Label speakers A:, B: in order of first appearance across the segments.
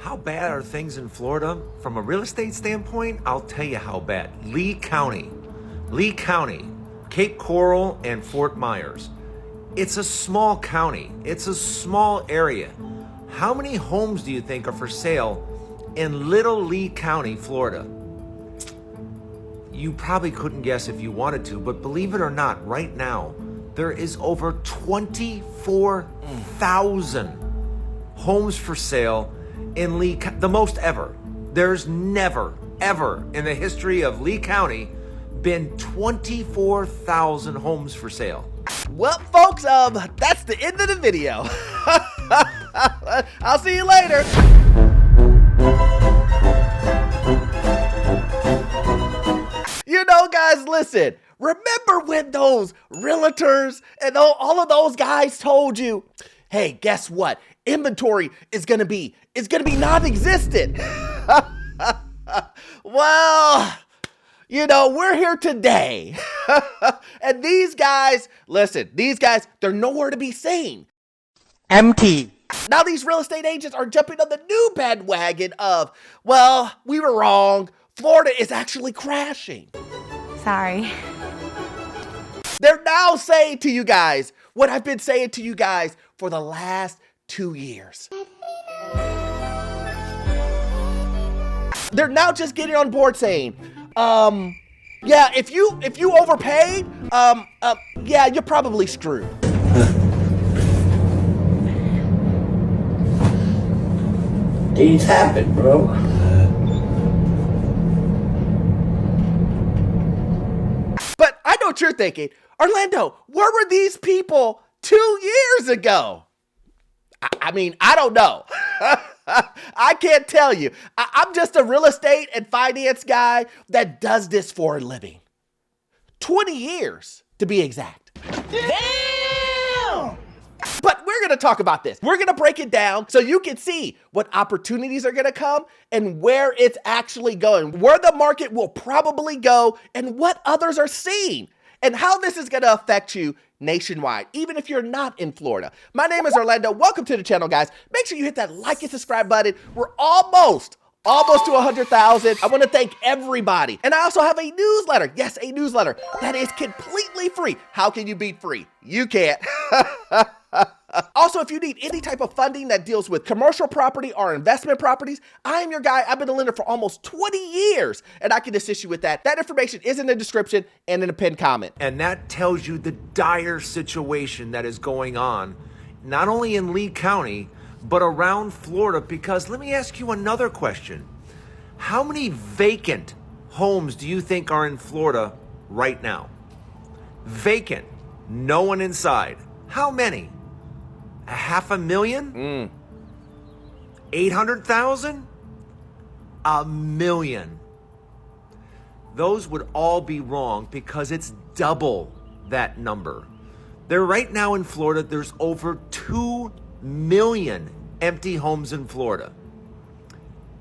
A: How bad are things in Florida? From a real estate standpoint, I'll tell you how bad. Lee County, Cape Coral, and Fort Myers. It's a small county. It's a small area. How many homes do you think are for sale in Little Lee County, Florida? You probably couldn't guess if you wanted to, but believe it or not, right now, there is over 24,000 homes for sale in Lee County, the most ever. There's never, ever in the history of Lee County been 24,000 homes for sale.
B: Well, folks, that's the end of the video. I'll see you later. You know, guys, listen. Remember when those realtors and all of those guys told you, hey, guess what? Inventory is gonna be non-existent. Well, you know, we're here today. And these guys, listen, they're nowhere to be seen.
C: Empty.
B: Now these real estate agents are jumping on the new bandwagon of, well, we were wrong. Florida is actually crashing.
D: Sorry.
B: They're now saying to you guys what I've been saying to you guys for the last 2 years. They're now just getting on board saying, yeah, if you overpaid, yeah, you're probably screwed.
C: Things happen, bro.
B: But I know what you're thinking. Orlando, where were these people 2 years ago? I mean, I don't know. I can't tell you. I'm just a real estate and finance guy that does this for a living. 20 years, to be exact. Damn! But we're going to talk about this. We're going to break it down so you can see what opportunities are going to come and where it's actually going, where the market will probably go, and what others are seeing, and how this is going to affect you nationwide, even if you're not in Florida. My name is Orlando. Welcome to the channel, guys. Make sure you hit that like and subscribe button. We're almost to 100,000. I want to thank everybody. And I also have a newsletter. Yes, a newsletter that is completely free. How can you beat free? You can't. Also, if you need any type of funding that deals with commercial property or investment properties, I am your guy. I've been a lender for almost 20 years, and I can assist you with that. That information is in the description and in a pinned comment.
A: And that tells you the dire situation that is going on, not only in Lee County, but around Florida. Because let me ask you another question. How many vacant homes do you think are in Florida right now? Vacant, no one inside. How many? 500,000? 800,000? 1 million. Those would all be wrong because it's double that number. There right now in Florida, there's over 2 million empty homes in Florida.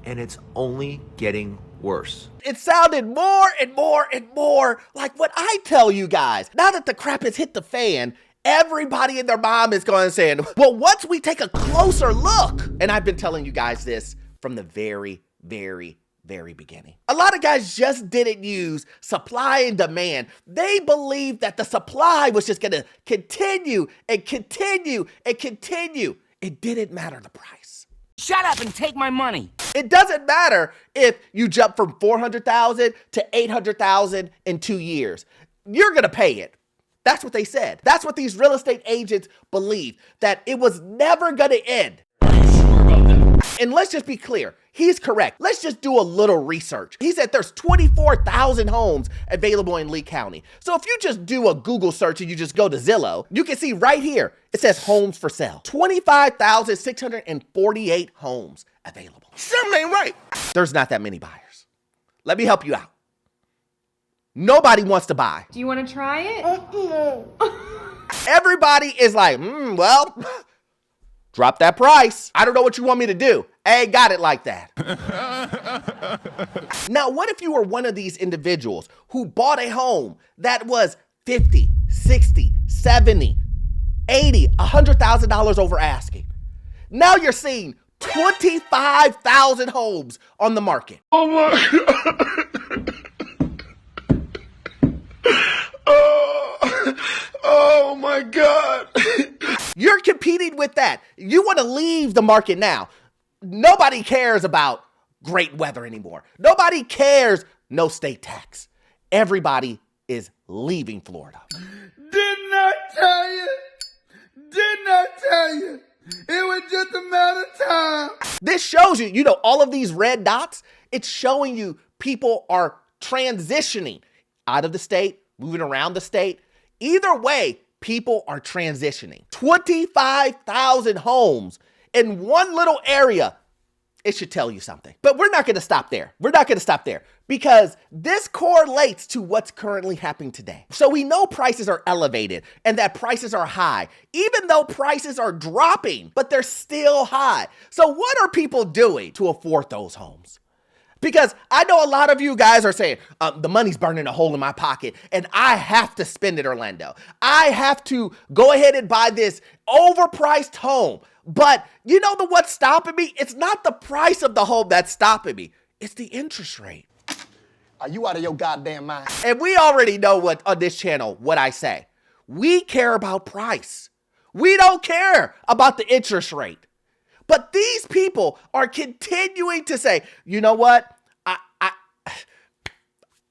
A: And it's only getting worse.
B: It sounded more and more and more like what I tell you guys. Now that the crap has hit the fan, everybody and their mom is going and saying, well, once we take a closer look, and I've been telling you guys this from the very beginning. A lot of guys just didn't use supply and demand. They believed that the supply was just gonna continue and continue and continue. It didn't matter the price.
E: Shut up and take my money.
B: It doesn't matter if you jump from 400,000 to 800,000 in 2 years. You're gonna pay it. That's what they said. That's what these real estate agents believed, that it was never gonna end.
E: Are you sure about that?
B: And let's just be clear, he's correct. Let's just do a little research. He said there's 24,000 homes available in Lee County. So if you just do a Google search and you just go to Zillow, you can see right here, it says homes for sale. 25,648 homes available.
E: Something ain't right.
B: There's not that many buyers. Let me help you out. Nobody wants to buy.
D: Do you want to try it?
B: Everybody is like, well, drop that price. I don't know what you want me to do. I ain't got it like that. Now, what if you were one of these individuals who bought a home that was 50, 60, 70, 80, $100,000 over asking? Now you're seeing 25,000 homes on the market.
E: Oh my God. Oh my God.
B: You're competing with that. You want to leave the market now. Nobody cares about great weather anymore. Nobody cares. No state tax. Everybody is leaving Florida.
F: Didn't I tell you? Didn't I tell you? It was just a matter of time.
B: This shows you, all of these red dots, it's showing you people are transitioning out of the state, moving around the state. Either way, people are transitioning. 25,000 homes in one little area. It should tell you something. But we're not going to stop there. We're not going to stop there because this correlates to what's currently happening today. So we know prices are elevated and that prices are high, even though prices are dropping, but they're still high. So what are people doing to afford those homes? Because I know a lot of you guys are saying, the money's burning a hole in my pocket and I have to spend it, Orlando. I have to go ahead and buy this overpriced home. But you know what's stopping me? It's not the price of the home that's stopping me. It's the interest rate.
C: Are you out of your goddamn mind?
B: And we already know what on this channel, what I say. We care about price. We don't care about the interest rate. But these people are continuing to say, you know what?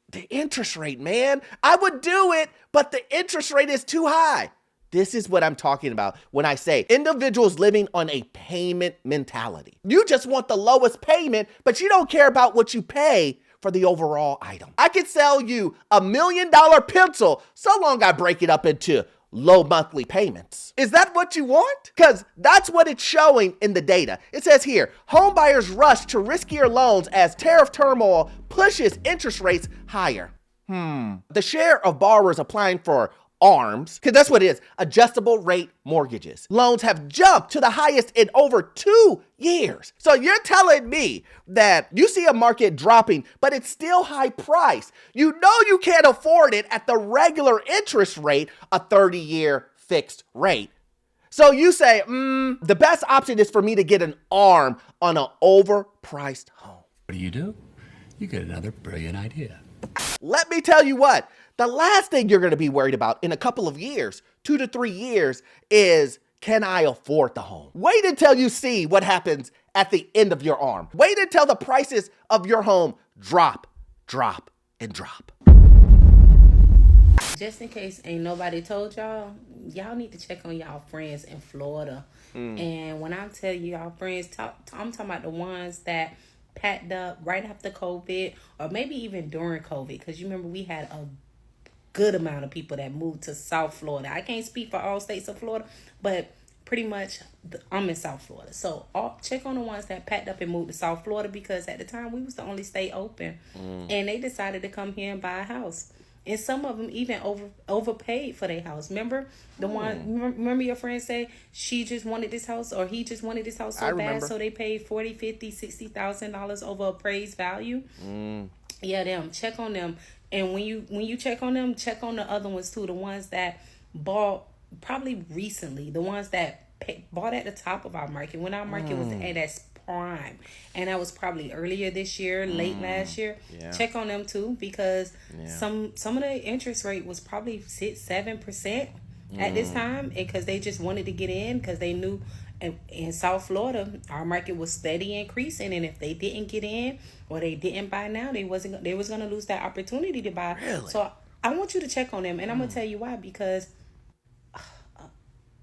B: The interest rate, man. I would do it, but the interest rate is too high. This is what I'm talking about when I say individuals living on a payment mentality. You just want the lowest payment, but you don't care about what you pay for the overall item. I could sell you $1 million pencil so long I break it up into low monthly payments. Is that what you want? Because that's what it's showing in the data. It says here, home buyers rush to riskier loans as tariff turmoil pushes interest rates higher. The share of borrowers applying for ARMs, because that's what it is, adjustable rate mortgages. Loans have jumped to the highest in over 2 years. So you're telling me that you see a market dropping, but it's still high price. You know you can't afford it at the regular interest rate, a 30-year fixed rate. So you say, the best option is for me to get an ARM on an overpriced home.
G: What do? You get another brilliant idea.
B: Let me tell you what, the last thing you're going to be worried about in a couple of years, 2 to 3 years, is can I afford the home? Wait until you see what happens at the end of your ARM. Wait until the prices of your home drop, and drop.
H: Just in case ain't nobody told y'all, y'all need to check on y'all friends in Florida. And when I tell you y'all friends, I'm talking about the ones that packed up right after COVID or maybe even during COVID. Because you remember we had a good amount of people that moved to South Florida. I can't speak for all states of Florida, but pretty much I'm in South Florida. So check on the ones that packed up and moved to South Florida because at the time we was the only state open. And they decided to come here and buy a house. And some of them even overpaid for their house. Remember the one? Remember your friend said she just wanted this house, or he just wanted this house so bad, so they paid $40,000, $50,000, $60,000 over appraised value. Yeah, them. Check on them, and when you check on them, check on the other ones too. The ones that bought probably recently, the ones that bought at the top of our market when our market was at its prime, and that was probably earlier this year, late last year. Check on them too, because some of the interest rate was probably 6-7% at this time, because they just wanted to get in because they knew in South Florida our market was steady increasing, and if they didn't get in or they didn't buy now, they was going to lose that opportunity to buy. Really? So I want you to check on them, and I'm gonna tell you why, because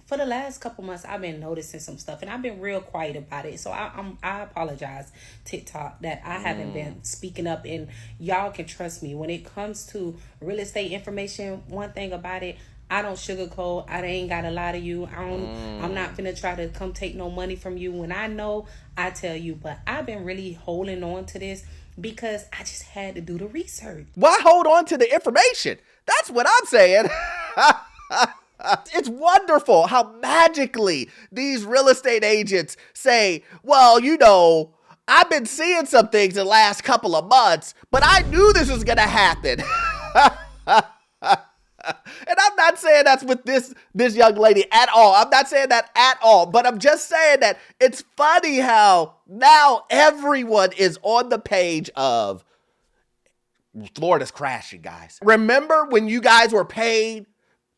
H: for the last couple months, I've been noticing some stuff, and I've been real quiet about it. So I apologize, TikTok, that I haven't been speaking up, and y'all can trust me. When it comes to real estate information, one thing about it, I don't sugarcoat. I ain't got to lie to you. I'm not going to try to come take no money from you. When I know, I tell you. But I've been really holding on to this because I just had to do the research.
B: Why hold on to the information? That's what I'm saying. It's wonderful how magically these real estate agents say, well, you know, I've been seeing some things the last couple of months, but I knew this was going to happen. And I'm not saying that's with this young lady at all. I'm not saying that at all. But I'm just saying that it's funny how now everyone is on the page of Florida's crashing, guys. Remember when you guys were paid?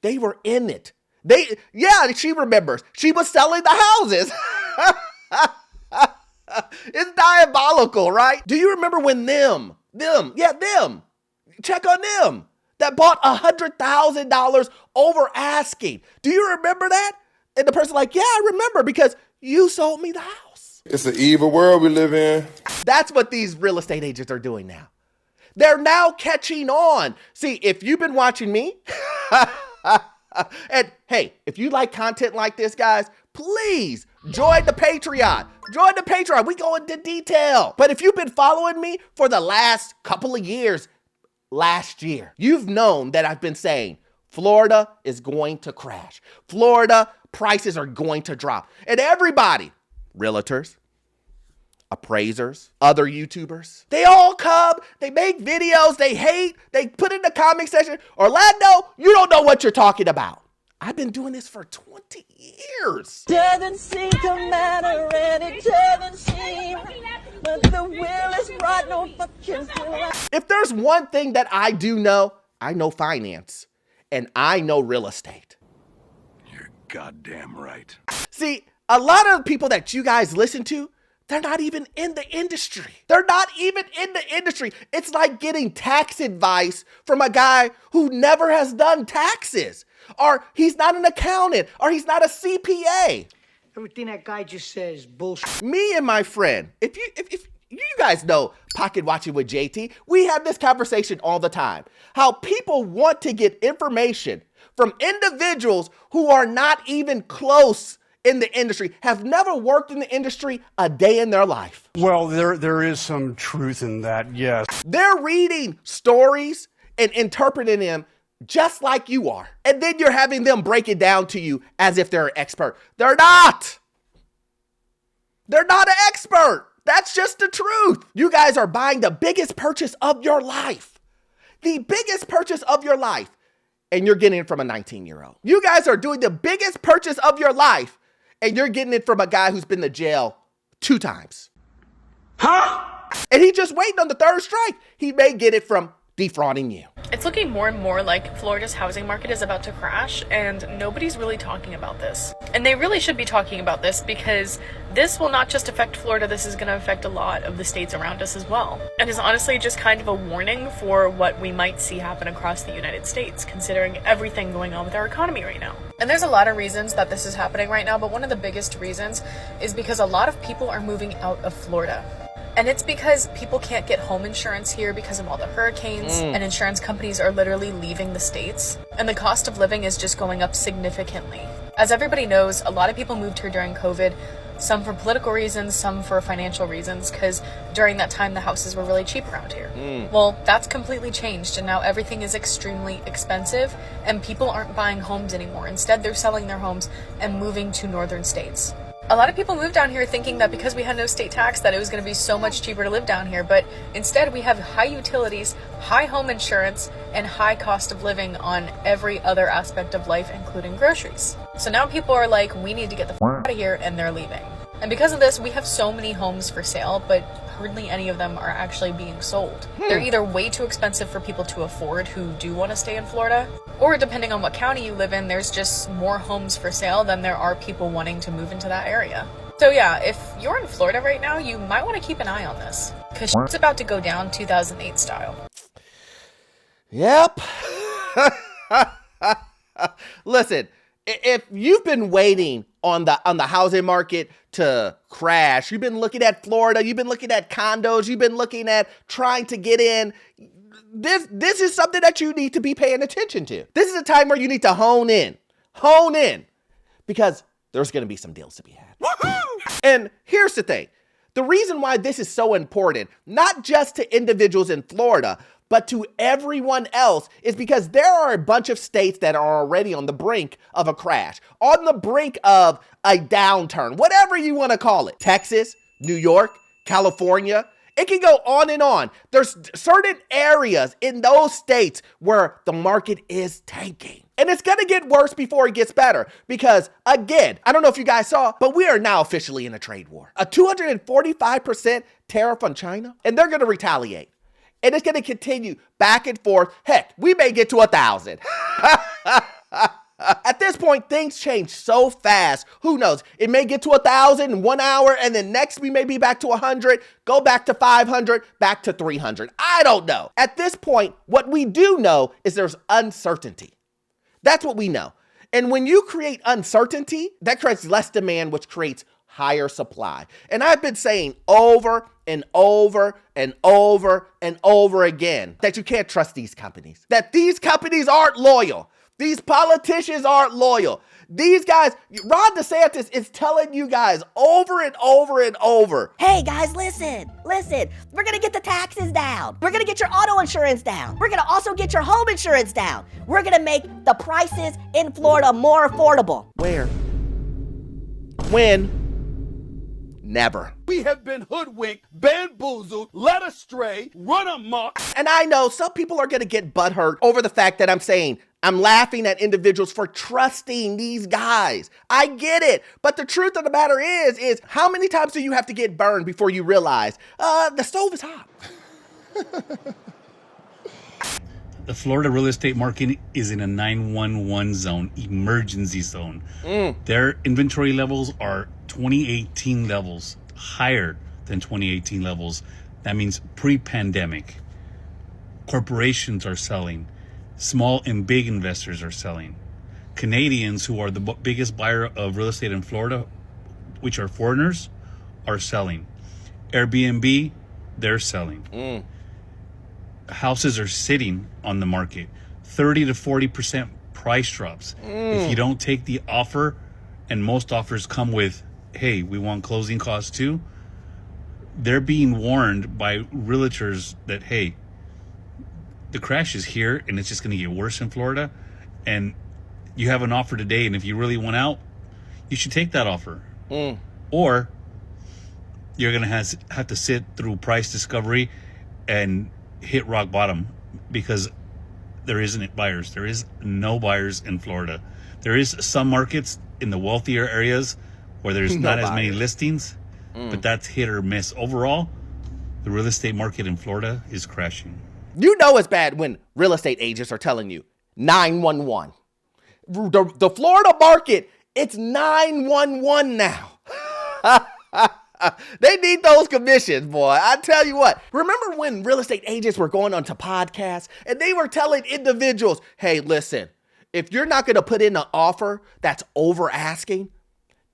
B: They were in it. She remembers. She was selling the houses. It's diabolical, right? Do you remember when them, check on them, that bought $100,000 over asking? Do you remember that? And the person like, yeah, I remember because you sold me the house.
E: It's an evil world we live in.
B: That's what these real estate agents are doing now. They're now catching on. See, if you've been watching me, and hey, if you like content like this, guys, please join the Patreon. Join the Patreon. We go into detail. But if you've been following me for the last couple of years, last year, you've known that I've been saying Florida is going to crash. Florida prices are going to drop. And everybody, realtors, appraisers, other YouTubers, they all come, they make videos, they hate, they put in the comment section, Orlando, you don't know what you're talking about. I've been doing this for 20 years.
I: Doesn't seem to matter and it doesn't seem, but the will is right, no fucking
B: If there's one thing that I do know, I know finance and I know real estate.
E: You're goddamn right.
B: See, a lot of the people that you guys listen to, they're not even in the industry. They're not even in the industry. It's like getting tax advice from a guy who never has done taxes, or he's not an accountant, or he's not a CPA.
J: Everything that guy just says bullshit.
B: Me and my friend, if you guys know Pocket Watching with JT, we have this conversation all the time. How people want to get information from individuals who are not even close in the industry, have never worked in the industry a day in their life.
K: Well, there is some truth in that, yes.
B: They're reading stories and interpreting them just like you are. And then you're having them break it down to you as if they're an expert. They're not. They're not an expert. That's just the truth. You guys are buying the biggest purchase of your life. The biggest purchase of your life. And you're getting it from a 19-year-old. You guys are doing the biggest purchase of your life. And you're getting it from a guy who's been to jail 2 times.
F: Huh?
B: And he just waiting on the 3rd strike. He may get it from defrauding you.
L: It's looking more and more like Florida's housing market is about to crash, and nobody's really talking about this. And they really should be talking about this because this will not just affect Florida, this is going to affect a lot of the states around us as well. And is honestly just kind of a warning for what we might see happen across the United States, considering everything going on with our economy right now. And there's a lot of reasons that this is happening right now, but one of the biggest reasons is because a lot of people are moving out of Florida. And it's because people can't get home insurance here because of all the hurricanes, and insurance companies are literally leaving the states. And the cost of living is just going up significantly. As everybody knows, a lot of people moved here during COVID, some for political reasons, some for financial reasons, because during that time the houses were really cheap around here. Well, that's completely changed, and now everything is extremely expensive, and people aren't buying homes anymore. Instead, they're selling their homes and moving to northern states. A lot of people moved down here thinking that because we had no state tax that it was going to be so much cheaper to live down here, but instead we have high utilities, high home insurance, and high cost of living on every other aspect of life, including groceries. So now people are like, we need to get the f*** out of here, and they're leaving. And because of this, we have so many homes for sale, but hardly any of them are actually being sold. They're either way too expensive for people to afford who do want to stay in Florida, or depending on what county you live in, there's just more homes for sale than there are people wanting to move into that area. So yeah, if you're in Florida right now, you might want to keep an eye on this, because it's about to go down 2008 style.
B: Yep. Listen, if you've been waiting on the housing market to crash, you've been looking at Florida, you've been looking at condos, you've been looking at trying to get in, this is something that you need to be paying attention to. This is a time where you need to hone in, because there's going to be some deals to be had. Woo-hoo! And here's the thing. The reason why this is so important, not just to individuals in Florida, but to everyone else, is because there are a bunch of states that are already on the brink of a crash, on the brink of a downturn, whatever you want to call it. Texas, New York, California, It can go on and on. There's certain areas in those states where the market is tanking. And it's going to get worse before it gets better because, again, I don't know if you guys saw, but we are now officially in a trade war. A 245% tariff on China, and they're going to retaliate. And it's going to continue back and forth. Heck, we may get to 1,000. At this point, things change so fast. Who knows? It may get to 1,000 in 1 hour, and then next we may be back to 100, go back to 500, back to 300. I don't know. At this point, what we do know is there's uncertainty. That's what we know. And when you create uncertainty, that creates less demand, which creates higher supply. And I've been saying over and over and over and over again that you can't trust these companies, that these companies aren't loyal. These politicians aren't loyal. These guys, Ron DeSantis is telling you guys over and over and over.
I: Hey guys, listen. We're gonna get the taxes down. We're gonna get your auto insurance down. We're gonna also get your home insurance down. We're gonna make the prices in Florida more affordable.
B: Where? When? Never.
F: We have been hoodwinked, bamboozled, led astray, run amok.
B: And I know some people are gonna get butthurt over the fact that I'm saying I'm laughing at individuals for trusting these guys. I get it. But the truth of the matter is how many times do you have to get burned before you realize the stove is hot?
G: The Florida real estate market is in a 911 zone, emergency zone. Their inventory levels are 2018 levels, higher than 2018 levels. That means pre-pandemic. Corporations are selling. Small and big investors are selling. Canadians, who are the biggest buyer of real estate in Florida, which are foreigners, are selling. Airbnb, they're selling. Houses are sitting on the market. 30 to 40% price drops. If you don't take the offer, and most offers come with, hey, we want closing costs too, they're being warned by realtors that, hey, the crash is here and it's just going to get worse in Florida. And you have an offer today, and if you really want out, you should take that offer. Or you're going to have to sit through price discovery and hit rock bottom because there isn't buyers. There is no buyers in Florida. There is some markets in the wealthier areas where there's not as many listings, but that's hit or miss. Overall, the real estate market in Florida is crashing.
B: You know it's bad when real estate agents are telling you 911. The Florida market, it's 911 now. They need those commissions, boy. I tell you what. Remember when real estate agents were going onto podcasts and they were telling individuals, hey, listen, if you're not going to put in an offer that's over asking,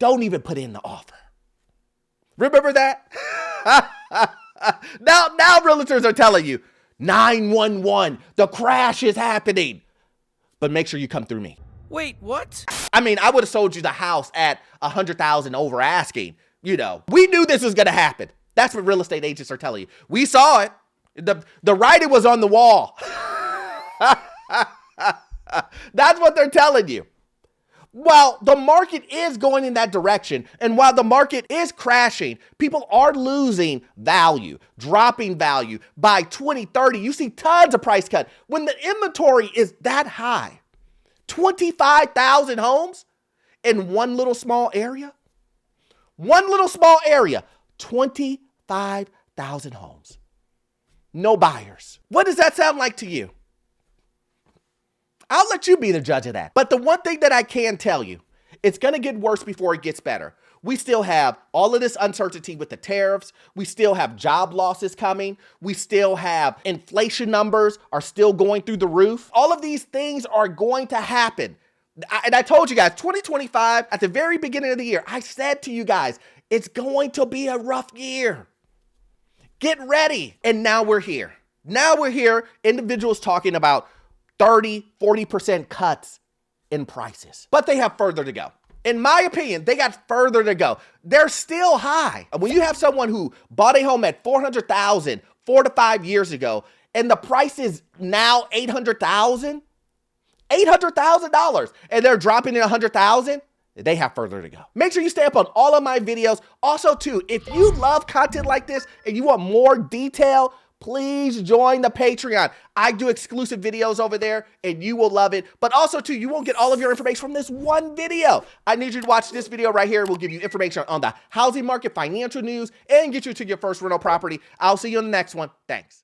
B: don't even put in the offer. Remember that? Now realtors are telling you, 911, the crash is happening. But make sure you come through me.
A: Wait, what?
B: I mean, I would have sold you the house at $100,000 over asking. You know, we knew this was going to happen. That's what real estate agents are telling you. We saw it. The writing was on the wall. That's what they're telling you. Well, the market is going in that direction. And while the market is crashing, people are losing value, dropping value. By 2030, you see tons of price cut. When the inventory is that high, 25,000 homes in one little small area, 25,000 homes. No buyers. What does that sound like to you? I'll let you be the judge of that. But the one thing that I can tell you, it's going to get worse before it gets better. We still have all of this uncertainty with the tariffs. We still have job losses coming. We still have inflation numbers are still going through the roof. All of these things are going to happen. And I told you guys, 2025, at the very beginning of the year, I said to you guys, it's going to be a rough year. Get ready. And now we're here. Individuals talking about 30, 40% cuts in prices. But they have further to go. In my opinion, they got further to go. They're still high. When you have someone who bought a home at $400,000 4 to 5 years ago, and the price is now $800,000, and they're dropping it $100,000, they have further to go. Make sure you stay up on all of my videos. Also, too, if you love content like this and you want more detail, please join the Patreon. I do exclusive videos over there and you will love it. But also, too, you won't get all of your information from this one video. I need you to watch this video right here. We'll give you information on the housing market, financial news, and get you to your first rental property. I'll see you in the next one. Thanks.